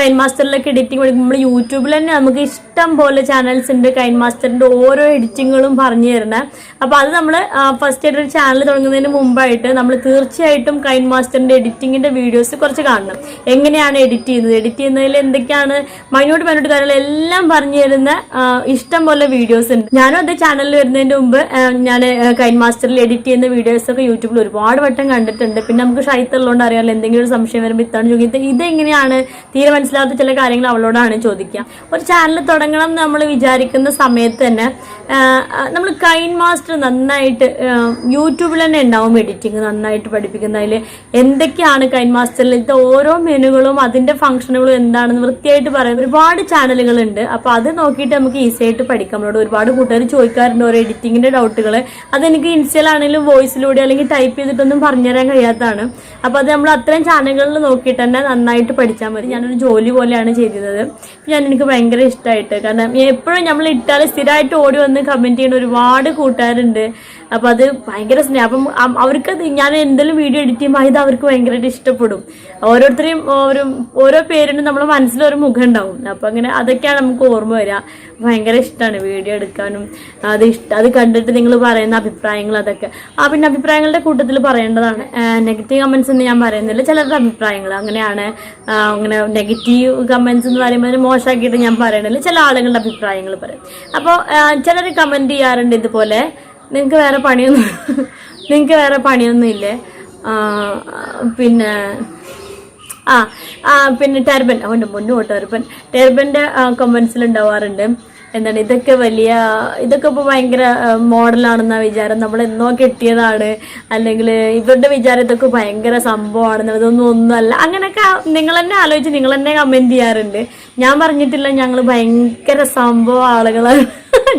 കൈൻ മാസ്റ്ററിലൊക്കെ എഡിറ്റിംഗ് പഠിക്കും. നമ്മൾ യൂട്യൂബിൽ തന്നെ നമുക്ക് ഇഷ്ടം പോലെ ചാനൽസ് ഉണ്ട് കൈൻ മാസ്റ്ററിന്റെ ഓരോ എഡിറ്റിങ്ങുകളും പറഞ്ഞു തരുന്നത്. അപ്പൊ അത് നമ്മൾ ഫസ്റ്റ് ആയിട്ട് ഒരു ചാനൽ തുടങ്ങുന്നതിന് മുമ്പായിട്ട് നമ്മൾ തീർച്ചയായിട്ടും കൈൻ മാസ്റ്ററിന്റെ എഡിറ്റിംഗിന്റെ വീഡിയോസ് കുറച്ച് കാണണം. എങ്ങനെയാണ് എഡിറ്റ് ചെയ്യുന്നത്, എഡിറ്റ് ചെയ്യുന്നതിൽ എന്തൊക്കെയാണ് മൈന്യൂട്ട് കാര്യങ്ങൾ എല്ലാം പറഞ്ഞു തരുന്ന ഇഷ്ടം പോലെ വീഡിയോസ് ഉണ്ട്. ഞാനും അതേ ചാനലിൽ വരുന്നതിന് മുമ്പ് ഞാൻ കൈൻ മാസ്റ്ററിൽ എഡിറ്റ് ചെയ്യുന്ന വീഡിയോസ് ഒക്കെ യൂട്യൂബിൽ ഒരുപാട് വട്ടം കണ്ടിട്ടുണ്ട്. പിന്നെ നമുക്ക് ഷൈത്തുള്ളതുകൊണ്ട് അറിയാമല്ലോ, എന്തെങ്കിലും ഒരു സംശയം വരുമ്പോൾ ഇത്താണ് ചോദിക്കുന്നത്, ഇതെങ്ങനെയാണ് തീരെ മനസ്സിലാത്ത ചില കാര്യങ്ങൾ അവളോടാണ് ചോദിക്കുക. ഒരു ചാനൽ തുടങ്ങണം എന്ന് നമ്മൾ വിചാരിക്കുന്ന സമയത്ത് തന്നെ നമ്മൾ കൈൻ മാസ്റ്റർ നന്നായിട്ട് യൂട്യൂബിൽ തന്നെ ഉണ്ടാവും എഡിറ്റിംഗ് നന്നായിട്ട് പഠിപ്പിക്കുന്നതിൽ എന്തൊക്കെയാണ് കൈൻ മാസ്റ്ററിലത്തെ ഓരോ മെനുകളും അതിന്റെ ഫംഗ്ഷനുകളും എന്താണെന്ന് വൃത്തിയായിട്ട് പറയുന്നത് ഒരുപാട് ചാനലുകളുണ്ട്. അപ്പൊ അത് നോക്കിയിട്ട് നമുക്ക് ഈസി ആയിട്ട് പഠിക്കാം. നമ്മളോട് ഒരുപാട് കൂട്ടുകാർ ചോദിക്കാറുണ്ട് ഓരോ എഡിറ്റിങ്ങിന്റെ ഡൗട്ടുകൾ. അതെനിക്ക് ഇൻസ്റ്റയിലാണെങ്കിലും വോയിസിലൂടെ അല്ലെങ്കിൽ ടൈപ്പ് ചെയ്തിട്ടൊന്നും പറഞ്ഞുതരാൻ കഴിയാത്തതാണ്. അപ്പൊ അത് നമ്മൾ അത്രയും ചാനലുകളിൽ നോക്കിയിട്ട് തന്നെ നന്നായിട്ട് പഠിച്ചാൽ മതി. ഞാനൊരു ജോലി പോലെയാണ് ചെയ്തത്. എനിക്ക് ഭയങ്കര ഇഷ്ടമായിട്ട്, കാരണം എപ്പോഴും നമ്മൾ ഇട്ടാൽ സ്ഥിരമായിട്ട് ഓടി വന്ന് കമന്റ് ചെയ്യുന്ന ഒരുപാട് കൂട്ടുകാരുണ്ട്. അപ്പൊ അത് ഭയങ്കര സ്നേഹം. അപ്പം അവർക്ക് ഞാൻ എന്തെങ്കിലും വീഡിയോ എഡിറ്റ് ചെയ്യുമ്പോൾ ഇത് അവർക്ക് ഭയങ്കരമായിട്ട് ഇഷ്ടപ്പെടും. ഓരോരുത്തരെയും ഓരോ പേരിനും നമ്മളെ മനസ്സിലൊരു മുഖം ഉണ്ടാവും. അപ്പൊ അങ്ങനെ അതൊക്കെയാണ് നമുക്ക് ഓർമ്മ വരിക. ഭയങ്കര ഇഷ്ടമാണ് വീഡിയോ എടുക്കാനും. അത് കണ്ടിട്ട് നിങ്ങൾ പറയുന്ന അഭിപ്രായങ്ങൾ അതൊക്കെ പിന്നെ അഭിപ്രായങ്ങളുടെ കൂട്ടത്തിൽ പറയേണ്ടതാണ്. നെഗറ്റീവ് കമന്റ്സ് എന്ന് ഞാൻ പറയുന്നില്ല, ചിലരുടെ അഭിപ്രായങ്ങൾ അങ്ങനെയാണ്. അങ്ങനെ നെഗറ്റീവ് കമന്റ്സ് എന്ന് പറയുമ്പോൾ മോശമാക്കിയിട്ട് ഞാൻ പറയണില്ല, ചില ആളുകളുടെ അഭിപ്രായങ്ങൾ പറയും. അപ്പോൾ ചിലർ കമന്റ് ചെയ്യാറുണ്ട് ഇതുപോലെ, നിങ്ങൾക്ക് വേറെ പണിയൊന്നും ഇല്ലേ, പിന്നെ പിന്നെ ടർബൻ അവൻ്റെ മുന്നോട്ട് ടർബൻ്റെ കമന്റ്സിൽ ഉണ്ടാവാറുണ്ട്. എന്താണ് ഇതൊക്കെ ഇപ്പോൾ ഭയങ്കര മോഡലാണെന്ന വിചാരം, നമ്മൾ എന്നോ കെട്ടിയതാണ്, അല്ലെങ്കിൽ ഇവരുടെ വിചാരം ഇതൊക്കെ ഭയങ്കര സംഭവമാണെന്ന്, ഒന്നുമല്ല. അങ്ങനെയൊക്കെ നിങ്ങൾ തന്നെ ആലോചിച്ച് നിങ്ങൾ തന്നെ കമന്റ് ചെയ്യാറുണ്ട്. ഞാൻ പറഞ്ഞിട്ടില്ല ഞങ്ങൾ ഭയങ്കര സംഭവം ആളുകളാണ്,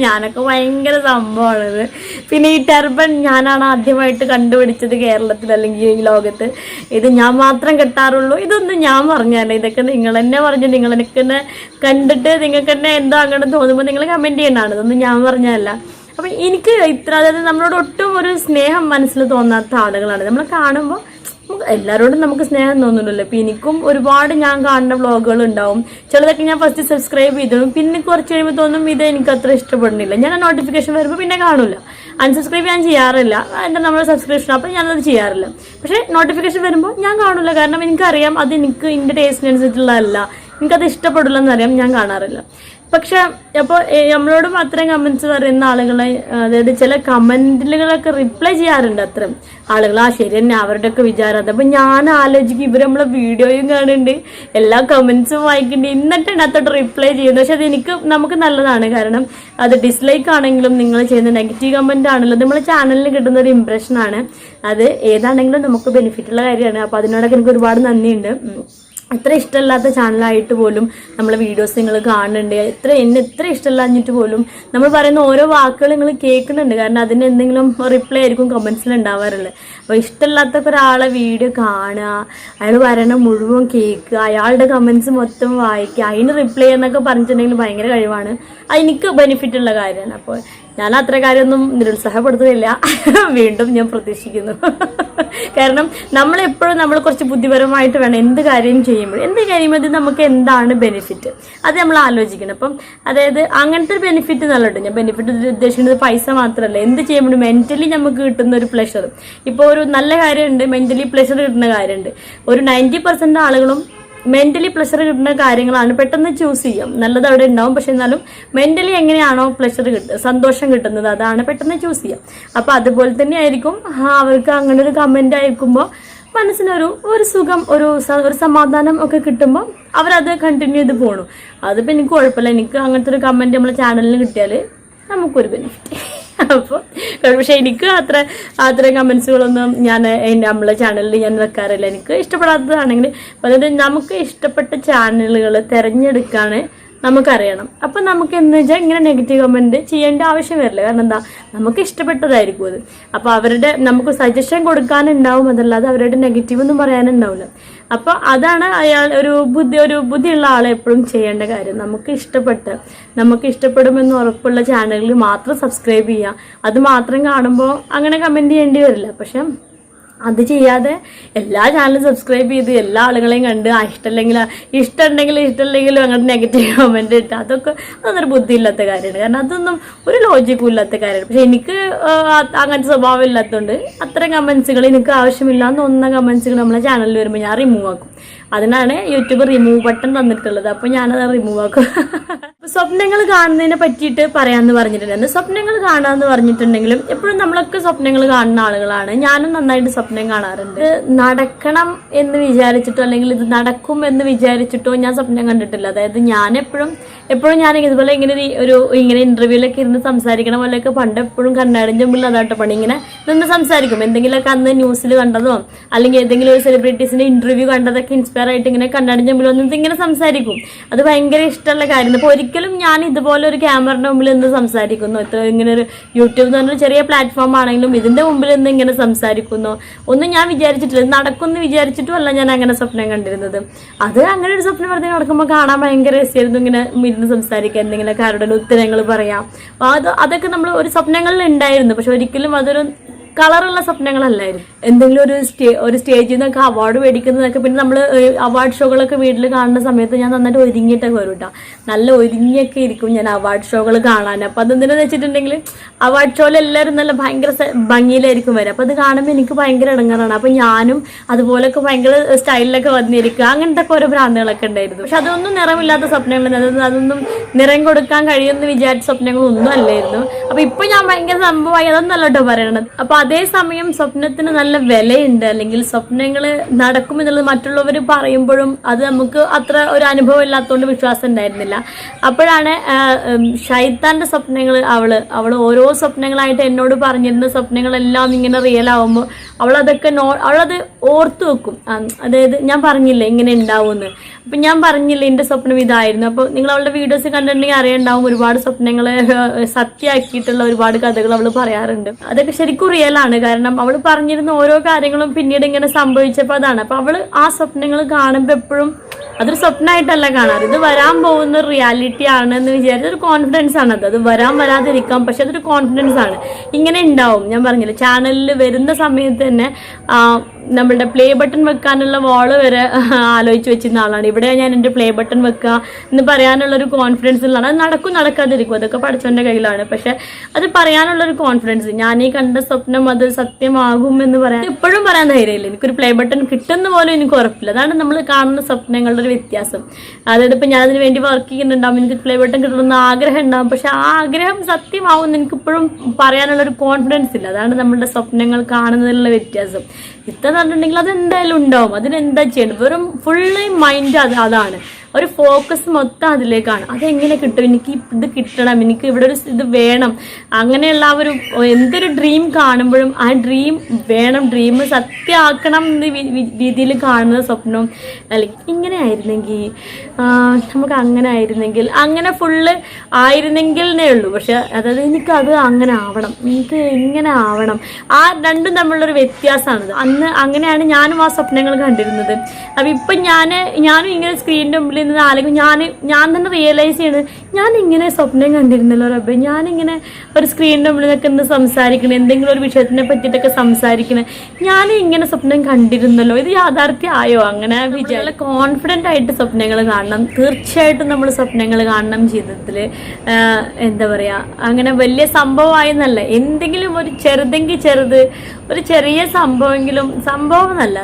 ഞാനൊക്കെ ഭയങ്കര സംഭവമാണിത്. പിന്നെ ഈ ടർബൻ ഞാനാണ് ആദ്യമായിട്ട് കണ്ടുപിടിച്ചത് കേരളത്തിൽ അല്ലെങ്കിൽ ഈ ലോകത്ത്. ഇത് ഞാൻ മാത്രം കെട്ടാറുള്ളൂ, ഇതൊന്നും ഞാൻ പറഞ്ഞല്ല, ഇതൊക്കെ നിങ്ങൾ തന്നെ പറഞ്ഞു, നിങ്ങൾ എനിക്ക് തന്നെ കണ്ടിട്ട് നിങ്ങൾക്ക് തന്നെ എന്തോ അങ്ങനെ തോന്നുമ്പോൾ നിങ്ങൾ കമന്റ് ചെയ്യുന്നതാണ്, ഇതൊന്നും ഞാൻ പറഞ്ഞതല്ല. അപ്പം എനിക്ക് അതായത് നമ്മളോട് ഒട്ടും ഒരു സ്നേഹം മനസ്സിൽ തോന്നാത്ത ആളുകളാണ്. നമ്മൾ കാണുമ്പോൾ എല്ലാവരോടും നമുക്ക് സ്നേഹം തോന്നുന്നുണ്ടല്ലോ. ഇപ്പം എനിക്കും ഒരുപാട് ഞാൻ കാണുന്ന വ്ളോഗുകൾ ഉണ്ടാവും. ചിലതൊക്കെ ഞാൻ ഫസ്റ്റ് സബ്സ്ക്രൈബ് ചെയ്തിടും, പിന്നെ കുറച്ച് കഴിയുമ്പോൾ തോന്നും ഇത് എനിക്ക് അത്ര ഇഷ്ടപ്പെടുന്നില്ല, ഞാൻ ആ നോട്ടിഫിക്കേഷൻ വരുമ്പോൾ പിന്നെ കാണില്ല. അൺസബ്സ്ക്രൈബ് ഞാൻ ചെയ്യാറില്ല, എൻ്റെ നമ്മുടെ സബ്സ്ക്രിപ്ഷൻ, അപ്പം ഞാനത് ചെയ്യാറില്ല. പക്ഷേ നോട്ടിഫിക്കേഷൻ വരുമ്പോൾ ഞാൻ കാണില്ല, കാരണം എനിക്കറിയാം അത് എനിക്ക് എൻ്റെ ടേസ്റ്റിനനുസരിച്ചുള്ളതല്ല, എനിക്കത് ഇഷ്ടപ്പെടില്ല എന്നറിയാം, ഞാൻ കാണാറില്ല. പക്ഷെ അപ്പോൾ നമ്മളോടും അത്രയും കമന്റ്സ് പറയുന്ന ആളുകളെ, അതായത് ചില കമന്റുകളൊക്കെ റിപ്ലൈ ചെയ്യാറുണ്ട് അത്രയും ആളുകൾ. ആ ശരി തന്നെ, അവരുടെയൊക്കെ വിചാരം അത്. അപ്പം ഞാൻ ആലോചിക്കും, ഇവർ നമ്മളെ വീഡിയോയും കാണുന്നുണ്ട്, എല്ലാ കമന്റ്സും വായിക്കുന്നുണ്ട്, എന്നിട്ടാണ് അത്തോട്ട് റിപ്ലൈ ചെയ്യുന്നത്. പക്ഷെ അത് നമുക്ക് നല്ലതാണ്, കാരണം അത് ഡിസ്ലൈക്ക് ആണെങ്കിലും നിങ്ങൾ ചെയ്യുന്ന നെഗറ്റീവ് കമന്റ് ആണെങ്കിലും നമ്മളെ ചാനലിന് കിട്ടുന്ന ഒരു ഇംപ്രഷനാണ്. അത് ഏതാണെങ്കിലും നമുക്ക് ബെനിഫിറ്റ് ഉള്ള കാര്യമാണ്. അപ്പോൾ അതിനോടൊക്കെ എനിക്ക് ഒരുപാട് നന്ദിയുണ്ട്. എത്ര ഇഷ്ടമില്ലാത്ത ചാനലായിട്ട് പോലും നമ്മളെ വീഡിയോസ് നിങ്ങൾ കാണുന്നുണ്ട്, എത്ര ഇഷ്ടമില്ലാഞ്ഞിട്ട് പോലും നമ്മൾ പറയുന്ന ഓരോ വാക്കുകൾ നിങ്ങൾ കേൾക്കുന്നുണ്ട്, കാരണം അതിന് എന്തെങ്കിലും റിപ്ലൈ ആയിരിക്കും കമൻസിൽ ഉണ്ടാവാറുള്ളത്. അപ്പോൾ ഇഷ്ടമില്ലാത്ത ഒരാളെ വീഡിയോ കാണുക, അയാൾ പറയണ മുഴുവൻ കേൾക്കുക, അയാളുടെ കമൻസ് മൊത്തം വായിക്കുക, അതിന് റിപ്ലൈ എന്നൊക്കെ പറഞ്ഞിട്ടുണ്ടെങ്കിൽ ഭയങ്കര കഴിവാണ്. അത് എനിക്ക് ബെനിഫിറ്റ് ഉള്ള കാര്യമാണ്. അപ്പോൾ ഞാൻ അത്ര കാര്യമൊന്നും നിരുത്സാഹപ്പെടുത്തുന്നില്ല, വീണ്ടും ഞാൻ പ്രതീക്ഷിക്കുന്നു. കാരണം നമ്മളെപ്പോഴും നമ്മൾ കുറച്ച് ബുദ്ധിപരമായിട്ട് വേണം എന്ത് കാര്യം ചെയ്യുമ്പോൾ, എന്ത് കാര്യം അത് നമുക്ക് എന്താണ് ബെനിഫിറ്റ്, അത് നമ്മൾ ആലോചിക്കണം. അപ്പം അതായത് അങ്ങനത്തെ ഒരു ബെനിഫിറ്റ് നല്ലട്ടോ. ഞാൻ ബെനിഫിറ്റ് ഉദ്ദേശിക്കുന്നത് പൈസ മാത്രമല്ല, എന്ത് ചെയ്യുമ്പോഴും മെന്റലി നമുക്ക് കിട്ടുന്ന ഒരു പ്ലഷർ. ഇപ്പോൾ ഒരു നല്ല കാര്യമുണ്ട്, മെന്റലി പ്ലഷർ കിട്ടുന്ന കാര്യമുണ്ട്. ഒരു 90% ആളുകളും മെന്റലി പ്ലഷർ കിട്ടുന്ന കാര്യങ്ങളാണ് പെട്ടെന്ന് ചൂസ് ചെയ്യാം. നല്ലത് അവിടെ ഉണ്ടാവും, പക്ഷെ എന്നാലും മെന്റലി എങ്ങനെയാണോ പ്ലഷർ സന്തോഷം കിട്ടുന്നത് അതാണ് പെട്ടെന്ന് ചൂസ് ചെയ്യാം. അപ്പൊ അതുപോലെ തന്നെ ആയിരിക്കും അവർക്ക് അങ്ങനെ ഒരു കമന്റ് അയക്കുമ്പോൾ മനസ്സിനൊരു സുഖം, ഒരു സമാധാനം ഒക്കെ കിട്ടുമ്പോൾ അവരത് കണ്ടിന്യൂ ചെയ്ത് പോകണം. അതിപ്പോൾ എനിക്ക് കുഴപ്പമില്ല, എനിക്ക് അങ്ങനത്തെ ഒരു കമന്റ് നമ്മളെ ചാനലിന് കിട്ടിയാൽ നമുക്കൊരു ബെനിഫിറ്റ്. അപ്പോൾ പക്ഷെ എനിക്ക് അത്രയും കമന്റ്സുകളൊന്നും ഞാൻ നമ്മളെ ചാനലിൽ ഞാൻ വെക്കാറില്ല. എനിക്ക് ഇഷ്ടപ്പെടാത്തതാണെങ്കിൽ അതായത് നമുക്ക് ഇഷ്ടപ്പെട്ട ചാനലുകൾ തിരഞ്ഞെടുക്കാൻ നമുക്കറിയണം. അപ്പം നമുക്ക് എന്ന് വെച്ചാൽ ഇങ്ങനെ നെഗറ്റീവ് കമന്റ് ചെയ്യേണ്ട ആവശ്യം വരില്ല, കാരണം എന്താ, നമുക്ക് ഇഷ്ടപ്പെട്ടതായിരിക്കും അത്. അപ്പോൾ നമുക്ക് സജഷൻ കൊടുക്കാനുണ്ടാവും, അതല്ലാതെ അവരുടെ നെഗറ്റീവ് ഒന്നും പറയാനുണ്ടാവില്ല. അപ്പോൾ അതാണ് ഒരു ബുദ്ധിയുള്ള ആളെ എപ്പോഴും ചെയ്യേണ്ട കാര്യം. നമുക്ക് ഇഷ്ടപ്പെടുമെന്ന് ഉറപ്പുള്ള ചാനലിൽ മാത്രം സബ്സ്ക്രൈബ് ചെയ്യുക. അത് മാത്രം കാണുമ്പോൾ അങ്ങനെ കമന്റ് ചെയ്യേണ്ടി വരില്ല. പക്ഷെ അത് ചെയ്യാതെ എല്ലാ ചാനലും സബ്സ്ക്രൈബ് ചെയ്ത് എല്ലാ ആളുകളെയും കണ്ട് ഇഷ്ടമുണ്ടെങ്കിലും അങ്ങോട്ട് നെഗറ്റീവ് കമന്റ് ഇട്ട് അതൊന്നൊരു ബുദ്ധിയില്ലാത്ത കാര്യമാണ്. കാരണം അതൊന്നും ഒരു ലോജിക്കും ഇല്ലാത്ത കാര്യമാണ്. പക്ഷെ എനിക്ക് അങ്ങനത്തെ സ്വഭാവം ഇല്ലാത്തതുകൊണ്ട് അത്തരം കമന്റ്സുകൾ എനിക്ക് ആവശ്യമില്ലാന്ന് തോന്നുന്ന കമന്റ്സുകൾ നമ്മളെ ചാനലിൽ വരുമ്പോൾ ഞാൻ റിമൂവ് ആക്കും. അതിനാണ് യൂട്യൂബ് റിമൂവ് ബട്ടൺ തന്നിട്ടുള്ളത്. അപ്പോൾ ഞാനത് റിമൂവ് ആക്കും. സ്വപ്നങ്ങൾ കാണുന്നതിനെ പറ്റിയിട്ട് പറയാമെന്ന് പറഞ്ഞിട്ടുണ്ടായിരുന്നു. സ്വപ്നങ്ങൾ കാണാമെന്ന് പറഞ്ഞിട്ടുണ്ടെങ്കിലും എപ്പോഴും നമ്മളൊക്കെ സ്വപ്നങ്ങൾ കാണുന്ന ആളുകളാണ്. ഞാനും നന്നായിട്ട് സ്വപ്നം കാണാറുണ്ട്. നടക്കണം എന്ന് വിചാരിച്ചിട്ടോ അല്ലെങ്കിൽ ഇത് നടക്കും എന്ന് വിചാരിച്ചിട്ടോ ഞാൻ സ്വപ്നം കണ്ടിട്ടില്ല. അതായത് ഞാൻ എപ്പോഴും ഞാൻ ഇതുപോലെ ഇങ്ങനെ ഇന്റർവ്യൂലൊക്കെ ഇരുന്ന് സംസാരിക്കണ പോലെയൊക്കെ പണ്ട് എപ്പോഴും കണ്ണാടിൻ്റെ മുമ്പിൽ അതാട്ടോ പണി. ഇങ്ങനെ നിന്ന് സംസാരിക്കും, എന്തെങ്കിലുമൊക്കെ അന്ന് ന്യൂസിൽ കണ്ടതോ അല്ലെങ്കിൽ ഏതെങ്കിലും ഒരു സെലിബ്രിറ്റീസിന്റെ ഇന്റർവ്യൂ കണ്ടതൊക്കെ ഇൻസ്പയർ ആയിട്ട് ഇങ്ങനെ കണ്ണാടിൻ്റെ മുമ്പിൽ വന്നിട്ട് ഇങ്ങനെ സംസാരിക്കും. അത് ഭയങ്കര ഇഷ്ടമുള്ള കാര്യമാണ്. അപ്പോൾ ഒരിക്കലും ഞാൻ ഇതുപോലെ ഒരു ക്യാമറയുടെ മുമ്പിൽ നിന്ന് സംസാരിക്കുന്നു, ഇങ്ങനെ ഒരു യൂട്യൂബ് എന്ന് പറഞ്ഞൊരു ചെറിയ പ്ലാറ്റ്ഫോം ആണെങ്കിലും ഇതിന്റെ മുമ്പിൽ നിന്ന് ഇങ്ങനെ സംസാരിക്കുന്നു ഒന്നും ഞാൻ വിചാരിച്ചിട്ടില്ല. നടക്കുമെന്ന് വിചാരിച്ചിട്ടും അല്ല ഞാൻ അങ്ങനെ സ്വപ്നം കണ്ടിരുന്നത്. അത് അങ്ങനെ ഒരു സ്വപ്നം വെറുതെ നടക്കുമ്പോൾ കാണാൻ ഭയങ്കര രസമായിരുന്നു. ഇങ്ങനെ ഇരുന്ന് സംസാരിക്കുക, എന്തെങ്കിലുമൊക്കെ ആരുടെ ഉത്തരങ്ങൾ പറയാം. അതൊക്കെ നമ്മൾ ഒരു സ്വപ്നങ്ങളിൽ ഉണ്ടായിരുന്നു. പക്ഷെ ഒരിക്കലും അതൊരു കളറുള്ള സ്വപ്നങ്ങളല്ലായിരുന്നു. എന്തെങ്കിലും ഒരു സ്റ്റേജിൽ നിന്നൊക്കെ അവാർഡ് മേടിക്കുന്നതൊക്കെ, പിന്നെ നമ്മൾ അവാർഡ് ഷോകളൊക്കെ വീട്ടിൽ കാണുന്ന സമയത്ത് ഞാൻ നന്നായിട്ട് ഒരുങ്ങിയിട്ടൊക്കെ വരും കേട്ടോ. നല്ല ഒരുങ്ങിയൊക്കെ ഇരിക്കും ഞാൻ അവാർഡ് ഷോകൾ കാണാൻ. അപ്പം അതെന്തിനാന്ന് വെച്ചിട്ടുണ്ടെങ്കിൽ അവാർഡ് ഷോയിൽ എല്ലാവരും നല്ല ഭയങ്കര ഭംഗിയിലായിരിക്കും വരും. അപ്പം അത് കാണുമ്പോൾ എനിക്ക് ഭയങ്കര ഇടങ്ങാറാണ്. അപ്പം ഞാനും അതുപോലൊക്കെ ഭയങ്കര സ്റ്റൈലിലൊക്കെ വന്നിരിക്കുക, അങ്ങനത്തെ ഒക്കെ ഓരോ ഭ്രാന്തുകളൊക്കെ ഉണ്ടായിരുന്നു. പക്ഷെ അതൊന്നും നിറമില്ലാത്ത സ്വപ്നങ്ങൾ, അതൊന്നും നിറം കൊടുക്കാൻ കഴിയുമെന്ന് വിചാരിച്ച സ്വപ്നങ്ങളൊന്നും അല്ലായിരുന്നു. അപ്പം ഇപ്പം ഞാൻ ഭയങ്കര സംഭവമായി അതൊന്നല്ല കേട്ടോ പറയണത്. അപ്പം അതേസമയം സ്വപ്നത്തിന് നല്ല വിലയുണ്ട്, അല്ലെങ്കിൽ സ്വപ്നങ്ങൾ നടക്കുമെന്നുള്ളത് മറ്റുള്ളവർ പറയുമ്പോഴും അത് നമുക്ക് അത്ര ഒരു അനുഭവം ഇല്ലാത്തതുകൊണ്ട് വിശ്വാസം ഉണ്ടായിരുന്നില്ല. അപ്പോഴാണ് ഷൈത്താന്റെ സ്വപ്നങ്ങൾ അവൾ ഓരോ സ്വപ്നങ്ങളായിട്ട് എന്നോട് പറഞ്ഞിരുന്ന സ്വപ്നങ്ങളെല്ലാം ഇങ്ങനെ റിയൽ ആവുമ്പോൾ അവളത് ഓർത്തു വെക്കും. അതായത് ഞാൻ പറഞ്ഞില്ലേ ഇങ്ങനെ ഉണ്ടാവുമെന്ന്, അപ്പം ഞാൻ പറഞ്ഞില്ലേ എൻ്റെ സ്വപ്നം ഇതായിരുന്നു. അപ്പോൾ നിങ്ങൾ അവളുടെ വീഡിയോസ് കണ്ടിട്ടുണ്ടെങ്കിൽ അറിയണ്ടാവും, ഒരുപാട് സ്വപ്നങ്ങൾ സത്യമാക്കിയിട്ടുള്ള ഒരുപാട് കഥകൾ അവൾ പറയാറുണ്ട്. അതൊക്കെ ശരിക്കും റിയലാണ്. കാരണം അവൾ പറഞ്ഞിരുന്ന ഓരോ കാര്യങ്ങളും പിന്നീട് ഇങ്ങനെ സംഭവിച്ചപ്പോൾ അതാണ്. അപ്പം അവൾ ആ സ്വപ്നങ്ങൾ കാണുമ്പോൾ എപ്പോഴും അതൊരു സ്വപ്നമായിട്ടല്ല കാണാറ്, ഇത് വരാൻ പോകുന്ന റിയാലിറ്റി ആണ് എന്ന് വിചാരിച്ച ഒരു കോൺഫിഡൻസ് ആണ്. അത് വരാതിരിക്കാം, പക്ഷെ അതൊരു കോൺഫിഡൻസ് ആണ്. ഇങ്ങനെ ഉണ്ടാവും. ഞാൻ പറഞ്ഞില്ല, ചാനലിൽ വരുന്ന സമയത്ത് തന്നെ നമ്മളുടെ പ്ലേ ബട്ടൺ വെക്കാനുള്ള വാള് വരെ ആലോചിച്ച് വെച്ചിരുന്ന ആളാണ്. ഇവിടെ ഞാൻ എൻ്റെ പ്ലേ ബട്ടൺ വെക്കുക എന്ന് പറയാനുള്ളൊരു കോൺഫിഡൻസ് ഉള്ളതാണ്. അത് നടക്കാതിരിക്കും, അതൊക്കെ പഠിച്ചവൻ്റെ കയ്യിലാണ്. പക്ഷെ അത് പറയാനുള്ളൊരു കോൺഫിഡൻസ്, ഞാൻ ഈ കണ്ട സ്വപ്നം അത് സത്യമാകും എന്ന് പറയാൻ ഇപ്പോഴും പറയാൻ ധൈര്യമില്ല. എനിക്കൊരു പ്ലേ ബട്ടൺ കിട്ടുന്ന പോലും എനിക്ക് ഉറപ്പില്ല. അതാണ് നമ്മൾ കാണുന്ന സ്വപ്നങ്ങളുടെ ഒരു വ്യത്യാസം. അതായത് ഇപ്പം ഞാനതിന് വേണ്ടി വർക്ക് ചെയ്യുന്നുണ്ടാവും, എനിക്ക് പ്ലേ ബട്ടൺ കിട്ടണമെന്ന് ആഗ്രഹം ഉണ്ടാവും. പക്ഷെ ആ ആഗ്രഹം സത്യമാവും എനിക്കിപ്പോഴും പറയാനുള്ളൊരു കോൺഫിഡൻസ് ഇല്ല. അതാണ് നമ്മളുടെ സ്വപ്നങ്ങൾ കാണുന്നതിലുള്ള വ്യത്യാസം. ഇത്ര പറഞ്ഞിട്ടുണ്ടെങ്കിൽ അതെന്തായാലും ഉണ്ടാവും, അതിനെന്താ ചെയ്യണം, വെറും ഫുള്ളി മൈൻഡ് അതാണ്, ഒരു ഫോക്കസ് മൊത്തം അതിലേക്കാണ്. അതെങ്ങനെ കിട്ടും, എനിക്ക് ഇത് കിട്ടണം, എനിക്ക് ഇവിടെ ഒരു ഇത് വേണം, അങ്ങനെയുള്ള ആ ഒരു എന്തൊരു ഡ്രീം കാണുമ്പോഴും ആ ഡ്രീം വേണം, ഡ്രീം സത്യമാക്കണം എന്ന രീതിയിൽ കാണുന്ന സ്വപ്നവും അല്ലെങ്കിൽ ഇങ്ങനെ ആയിരുന്നെങ്കിൽ, നമുക്ക് അങ്ങനെ ആയിരുന്നെങ്കിൽ, അങ്ങനെ ഫുള്ള് ആയിരുന്നെങ്കിലേ ഉള്ളൂ. പക്ഷെ അതായത് എനിക്കത് അങ്ങനെ ആവണം, എനിക്ക് ഇങ്ങനെ ആവണം, ആ രണ്ടും തമ്മിലുള്ളൊരു വ്യത്യാസമാണിത്. അന്ന് അങ്ങനെയാണ് ഞാനും ആ സ്വപ്നങ്ങൾ കണ്ടിരുന്നത്. അപ്പം ഇപ്പം ഞാനും ഇങ്ങനെ സ്ക്രീനിൻ്റെ മുമ്പിൽ നിന്ന് ആലോചിക്കും, ഞാൻ തന്നെ റിയലൈസ് ചെയ്യണത് ഞാൻ ഇങ്ങനെ സ്വപ്നം കണ്ടിരുന്നല്ലോ റബ്ബേ, ഞാനിങ്ങനെ ഒരു സ്ക്രീനിൻ്റെ മുമ്പിൽ നിന്നൊക്കെ ഒന്ന് സംസാരിക്കണേ, എന്തെങ്കിലും ഒരു വിഷയത്തിനെ പറ്റിയിട്ടൊക്കെ സംസാരിക്കണേ, ഞാനും ഇങ്ങനെ സ്വപ്നം കണ്ടിരുന്നല്ലോ, ഇത് യാഥാർത്ഥ്യമായോ? അങ്ങനെ വിചാരിച്ച കോൺഫിഡൻ്റ് ആയിട്ട് സ്വപ്നങ്ങൾ കാണണം. തീർച്ചയായിട്ടും നമ്മൾ സ്വപ്നങ്ങൾ കാണണം ജീവിതത്തിൽ. എന്താ പറയുക, അങ്ങനെ വലിയ സംഭവമായെന്നല്ല, എന്തെങ്കിലും ഒരു ചെറുതെങ്കിൽ ചെറുത്, ഒരു ചെറിയ സംഭവമെങ്കിലും, സംഭവം എന്നല്ല,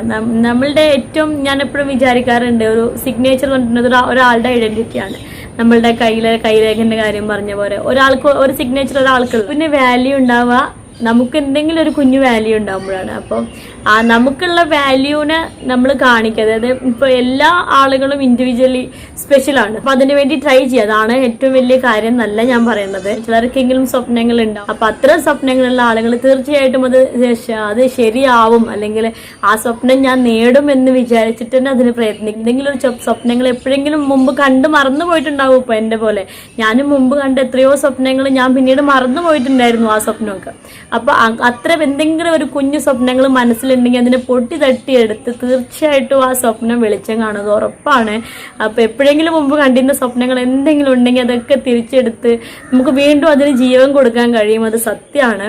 നമ്മളുടെ ഏറ്റവും ഞാൻ എപ്പോഴും വിചാരിക്കാറുണ്ട്, ഒരു സിഗ്നേച്ചർ പറഞ്ഞിട്ടുള്ളത് ഒരാളുടെ ഐഡന്റിറ്റിയാണ്. നമ്മളുടെ കൈരേഖന്റെ കാര്യം പറഞ്ഞ പോലെ ഒരാൾക്ക് ഒരു സിഗ്നേച്ചർ ഒരാൾക്ക് പിന്നെ വാല്യൂ ഉണ്ടാവുക, നമുക്ക് എന്തെങ്കിലും ഒരു കുഞ്ഞു വാല്യൂ ഉണ്ടാകുമ്പോഴാണ്. അപ്പോൾ ആ നമുക്കുള്ള വാല്യൂനെ നമ്മൾ കാണിക്കുക. അതായത് ഇപ്പോൾ എല്ലാ ആളുകളും ഇൻഡിവിജ്വലി സ്പെഷ്യലാണ്. അപ്പോൾ അതിനു വേണ്ടി ട്രൈ ചെയ്യുക, അതാണ് ഏറ്റവും വലിയ കാര്യം എന്നല്ല ഞാൻ പറയുന്നത്. ചിലർക്കെങ്കിലും സ്വപ്നങ്ങൾ ഉണ്ടാവും. അപ്പോൾ അത്തരം സ്വപ്നങ്ങളുള്ള ആളുകൾ തീർച്ചയായിട്ടും അത് ശരിയാവും, അല്ലെങ്കിൽ ആ സ്വപ്നം ഞാൻ നേടും എന്ന് വിചാരിച്ചിട്ട് തന്നെ അതിന് പ്രയത്നിക്കും. എന്തെങ്കിലും ഒരു സ്വപ്നങ്ങൾ എപ്പോഴെങ്കിലും മുമ്പ് കണ്ട് മറന്നു പോയിട്ടുണ്ടാവും. ഇപ്പോൾ എൻ്റെ പോലെ ഞാനും മുമ്പ് കണ്ട എത്രയോ സ്വപ്നങ്ങൾ ഞാൻ പിന്നീട് മറന്നു പോയിട്ടുണ്ടായിരുന്നു ആ സ്വപ്നമൊക്കെ. അപ്പോൾ അത്ര എന്തെങ്കിലും ഒരു കുഞ്ഞു സ്വപ്നങ്ങൾ മനസ്സിലുണ്ടെങ്കിൽ അതിനെ പൊട്ടി തട്ടിയെടുത്ത് തീർച്ചയായിട്ടും ആ സ്വപ്നം വെളിച്ചം കാണുന്നത് ഉറപ്പാണ്. അപ്പോൾ എപ്പോഴെങ്കിലും മുമ്പ് കണ്ടിരുന്ന സ്വപ്നങ്ങൾ എന്തെങ്കിലും ഉണ്ടെങ്കിൽ അതൊക്കെ തിരിച്ചെടുത്ത് നമുക്ക് വീണ്ടും അതിന് ജീവൻ കൊടുക്കാൻ കഴിയും, അത് സത്യമാണ്.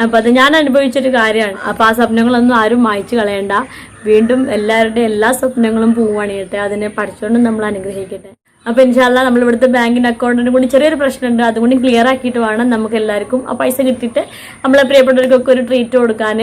അപ്പോൾ അത് ഞാൻ അനുഭവിച്ചൊരു കാര്യമാണ്. അപ്പോൾ ആ സ്വപ്നങ്ങളൊന്നും ആരും മായ്ച്ചു കളയണ്ട. വീണ്ടും എല്ലാവരുടെയും എല്ലാ സ്വപ്നങ്ങളും പൂവണിയട്ടെ, അതിനെ പഠിച്ചുകൊണ്ട് നമ്മൾ അനുഗ്രഹിക്കട്ടെ. അപ്പോൾ ഇൻഷാല്ലാ നമ്മൾ ഇവിടുത്തെ ബാങ്കിൻ്റെ അക്കൗണ്ടിനും കൂടി ചെറിയൊരു പ്രശ്നമുണ്ട്, അതുകൊണ്ട് ക്ലിയർ ആക്കിയിട്ട് വേണം നമുക്ക് എല്ലാവർക്കും ആ പൈസ കിട്ടിയിട്ട് നമ്മളെ പ്രിയപ്പെട്ടവർക്കൊക്കെ ഒരു ട്രീറ്റ് കൊടുക്കാൻ,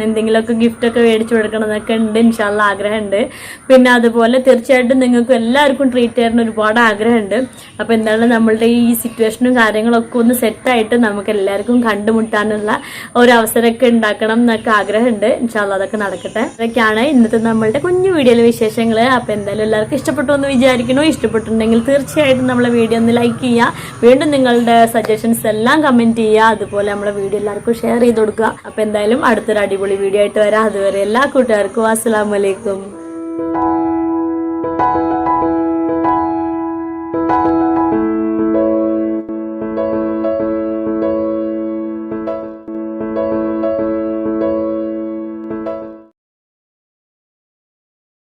എന്തെങ്കിലുമൊക്കെ ഗിഫ്റ്റൊക്കെ മേടിച്ചു കൊടുക്കണം എന്നൊക്കെ ഉണ്ട്. ഇൻഷാല്ലാ ആഗ്രഹമുണ്ട്. പിന്നെ അതുപോലെ തീർച്ചയായിട്ടും നിങ്ങൾക്ക് എല്ലാവർക്കും ട്രീറ്റ് ചെയ്യാൻ ഒരുപാട് ആഗ്രഹമുണ്ട്. അപ്പോൾ എന്താണ് നമ്മളുടെ ഈ സിറ്റുവേഷനും കാര്യങ്ങളൊക്കെ ഒന്ന് സെറ്റായിട്ട് നമുക്ക് എല്ലാവർക്കും കണ്ടുമുട്ടാനുള്ള ഒരു അവസരമൊക്കെ ഉണ്ടാക്കണം എന്നൊക്കെ ആഗ്രഹമുണ്ട്. ഇൻഷാല്ലാ അതൊക്കെ നടക്കട്ടെ. അതൊക്കെയാണ് ഇന്നത്തെ നമ്മളുടെ കുഞ്ഞു വീഡിയോയിലെ വിശേഷങ്ങൾ. അപ്പോൾ എന്തായാലും എല്ലാവർക്കും ഇഷ്ടപ്പെട്ടു എന്ന് വിചാരിക്കണോ? ഇഷ്ടപ്പെട്ടിട്ടുണ്ടെങ്കിൽ തീർച്ചയായിട്ടും നമ്മളെ വീഡിയോ ഒന്ന് ലൈക്ക് ചെയ്യുക. വീണ്ടും നിങ്ങളുടെ സജഷൻസ് എല്ലാം കമൻറ്റ് ചെയ്യുക. അതുപോലെ നമ്മളെ വീഡിയോ എല്ലാവർക്കും ഷെയർ ചെയ്ത് കൊടുക്കുക. അപ്പോൾ എന്തായാലും അടുത്തൊരു അടിപൊളി വീഡിയോ ആയിട്ട് വരാം. അതുവരെ എല്ലാ കൂട്ടുകാർക്കും അസ്സലാമു അലൈക്കും.